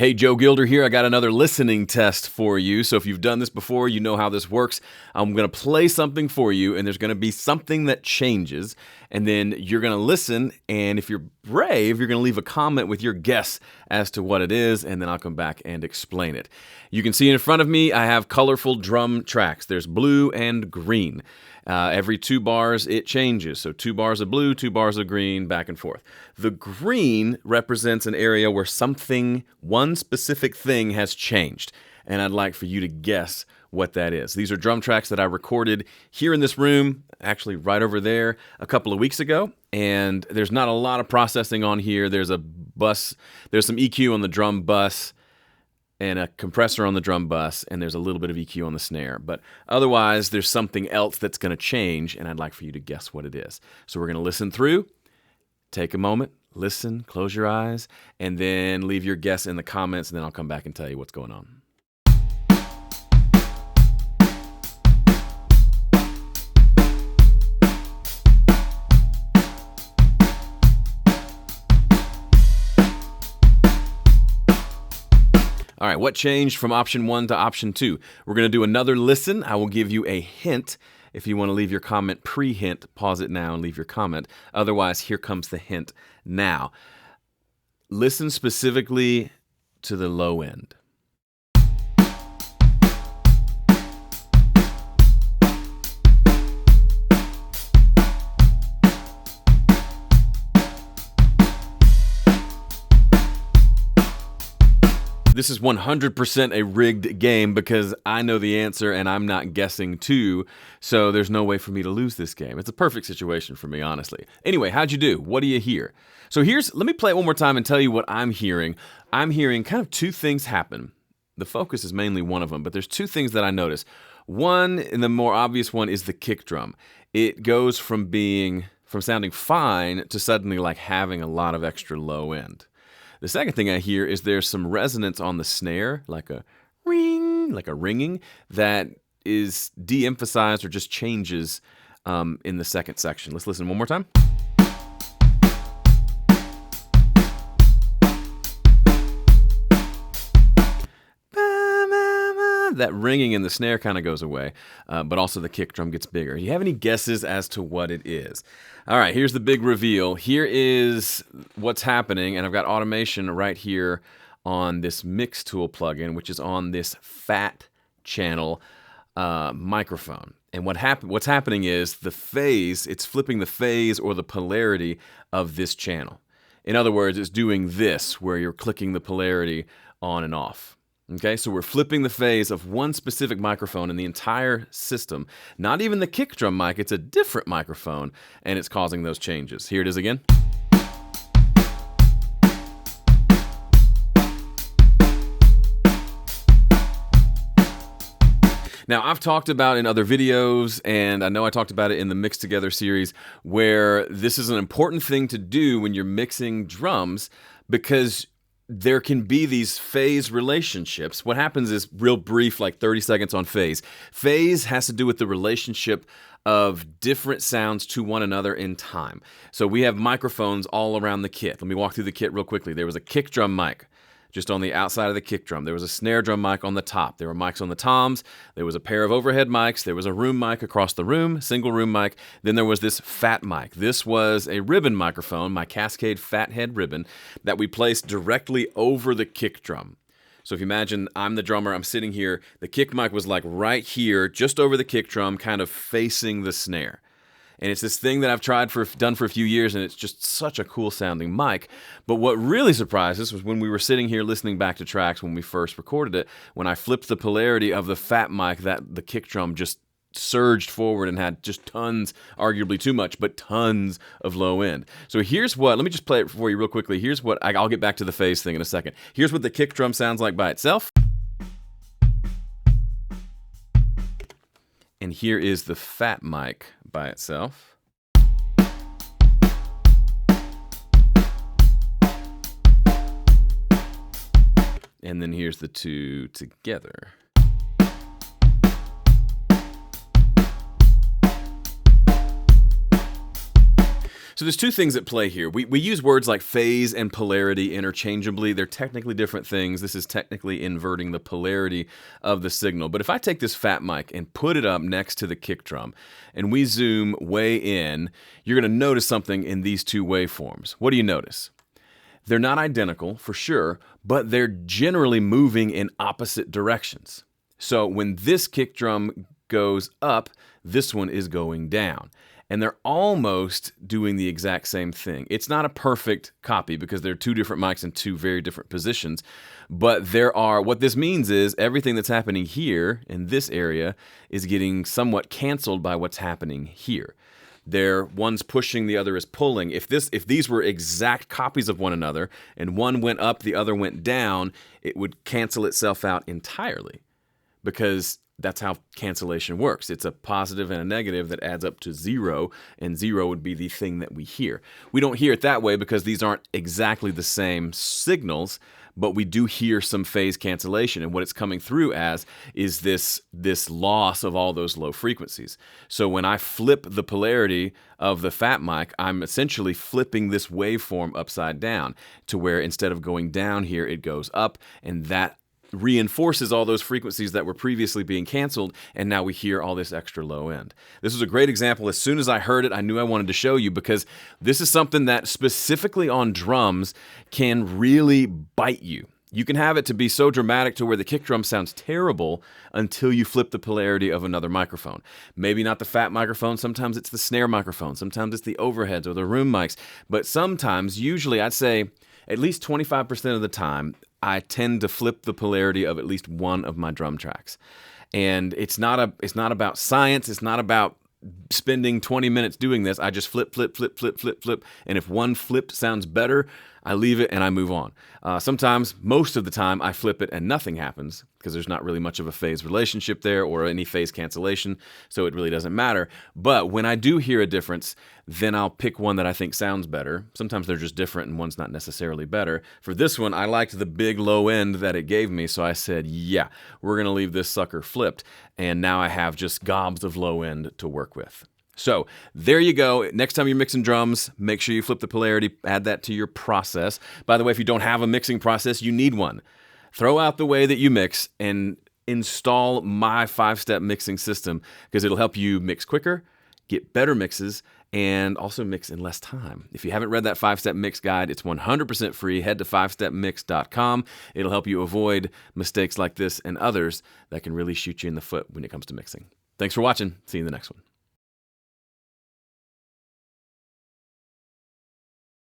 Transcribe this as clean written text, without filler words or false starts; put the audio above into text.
Hey, Joe Gilder here. I got another listening test for you. So if you've done this before, you know how this works. I'm going to play something for you, and there's going to be something that changes. And then you're going to listen, and if you're brave, you're going to leave a comment with your guess as to what it is, and then I'll come back and explain it. You can see in front of me, I have colorful drum tracks. There's blue and green. Every 2 bars, it changes. So 2 bars of blue, 2 bars of green, back and forth. The green represents an area where one specific thing has changed. And I'd like for you to guess what that is. These are drum tracks that I recorded here in this room, actually right over there, a couple of weeks ago. And there's not a lot of processing on here. There's some EQ on the drum bus, and a compressor on the drum bus, and there's a little bit of EQ on the snare. But otherwise, there's something else that's going to change, and I'd like for you to guess what it is. So we're going to listen through, take a moment, listen, close your eyes, and then leave your guess in the comments, and then I'll come back and tell you what's going on. All right, what changed from option 1 to option 2? We're going to do another listen. I will give you a hint. If you want to leave your comment pre-hint, pause it now and leave your comment. Otherwise, here comes the hint now. Listen specifically to the low end. This is 100% a rigged game because I know the answer and I'm not guessing too, so there's no way for me to lose this game. It's a perfect situation for me, honestly. Anyway, how'd you do? What do you hear? So let me play it one more time and tell you what I'm hearing. I'm hearing kind of 2 things happen. The focus is mainly one of them, but there's 2 things that I notice. One, and the more obvious one, is the kick drum. It goes from sounding fine to suddenly like having a lot of extra low end. The second thing I hear is there's some resonance on the snare, like a ring, like a ringing, that is de-emphasized or just changes in the second section. Let's listen one more time. That ringing in the snare kind of goes away, but also the kick drum gets bigger. Do you have any guesses as to what it is? All right, here's the big reveal. Here is what's happening, and I've got automation right here on this mix tool plugin, which is on this fat channel microphone. And what's happening is it's flipping the phase or the polarity of this channel. In other words, it's doing this, where you're clicking the polarity on and off. Okay, so we're flipping the phase of one specific microphone in the entire system. Not even the kick drum mic, it's a different microphone, and it's causing those changes. Here it is again. Now, I've talked about in other videos, and I know I talked about it in the Mix Together series, where this is an important thing to do when you're mixing drums, because there can be these phase relationships. What happens is real brief, like 30 seconds on phase. Phase has to do with the relationship of different sounds to one another in time. So we have microphones all around the kit. Let me walk through the kit real quickly. There was a kick drum mic just on the outside of the kick drum. There was a snare drum mic on the top. There were mics on the toms. There was a pair of overhead mics. There was a room mic across the room, single room mic. Then there was this fat mic. This was a ribbon microphone, my Cascade Fathead ribbon, that we placed directly over the kick drum. So if you imagine I'm the drummer, I'm sitting here, the kick mic was like right here, just over the kick drum, kind of facing the snare. And it's this thing that I've done for a few years, and it's just such a cool sounding mic. But what really surprised us was when we were sitting here listening back to tracks when we first recorded it, when I flipped the polarity of the fat mic, that the kick drum just surged forward and had just tons, arguably too much, but tons of low end. So let me just play it for you real quickly. I'll get back to the phase thing in a second. Here's what the kick drum sounds like by itself. And here is the fat mic by itself. And then here's the two together. So there's two things at play here. We use words like phase and polarity interchangeably. They're technically different things. This is technically inverting the polarity of the signal. But if I take this fat mic and put it up next to the kick drum and we zoom way in, you're going to notice something in these two waveforms. What do you notice? They're not identical for sure, but they're generally moving in opposite directions. So when this kick drum goes up, this one is going down. And they're almost doing the exact same thing. It's not a perfect copy because they're two different mics in two very different positions. But what this means is everything that's happening here in this area is getting somewhat canceled by what's happening here. One's pushing, the other is pulling. If these were exact copies of one another and one went up, the other went down, it would cancel itself out entirely because that's how cancellation works. It's a positive and a negative that adds up to zero, and zero would be the thing that we hear. We don't hear it that way because these aren't exactly the same signals, but we do hear some phase cancellation, and what it's coming through as is this loss of all those low frequencies. So when I flip the polarity of the fat mic, I'm essentially flipping this waveform upside down to where instead of going down here, it goes up, and that reinforces all those frequencies that were previously being canceled, and now we hear all this extra low end. This was a great example. As soon as I heard it, I knew I wanted to show you because this is something that specifically on drums can really bite you. You can have it to be so dramatic to where the kick drum sounds terrible until you flip the polarity of another microphone. Maybe not the fat microphone, sometimes it's the snare microphone, sometimes it's the overheads or the room mics, but sometimes, usually I'd say at least 25% of the time, I tend to flip the polarity of at least one of my drum tracks. And it's not about science, it's not about spending 20 minutes doing this. I just flip. And if one flipped sounds better, I leave it and I move on. Sometimes, most of the time, I flip it and nothing happens because there's not really much of a phase relationship there or any phase cancellation, so it really doesn't matter. But when I do hear a difference, then I'll pick one that I think sounds better. Sometimes they're just different and one's not necessarily better. For this one, I liked the big low end that it gave me, so I said, yeah, we're going to leave this sucker flipped. And now I have just gobs of low end to work with. So there you go. Next time you're mixing drums, make sure you flip the polarity, add that to your process. By the way, if you don't have a mixing process, you need one. Throw out the way that you mix and install my 5-step mixing system because it'll help you mix quicker, get better mixes, and also mix in less time. If you haven't read that 5-step mix guide, it's 100% free. Head to 5stepmix.com. It'll help you avoid mistakes like this and others that can really shoot you in the foot when it comes to mixing. Thanks for watching. See you in the next one.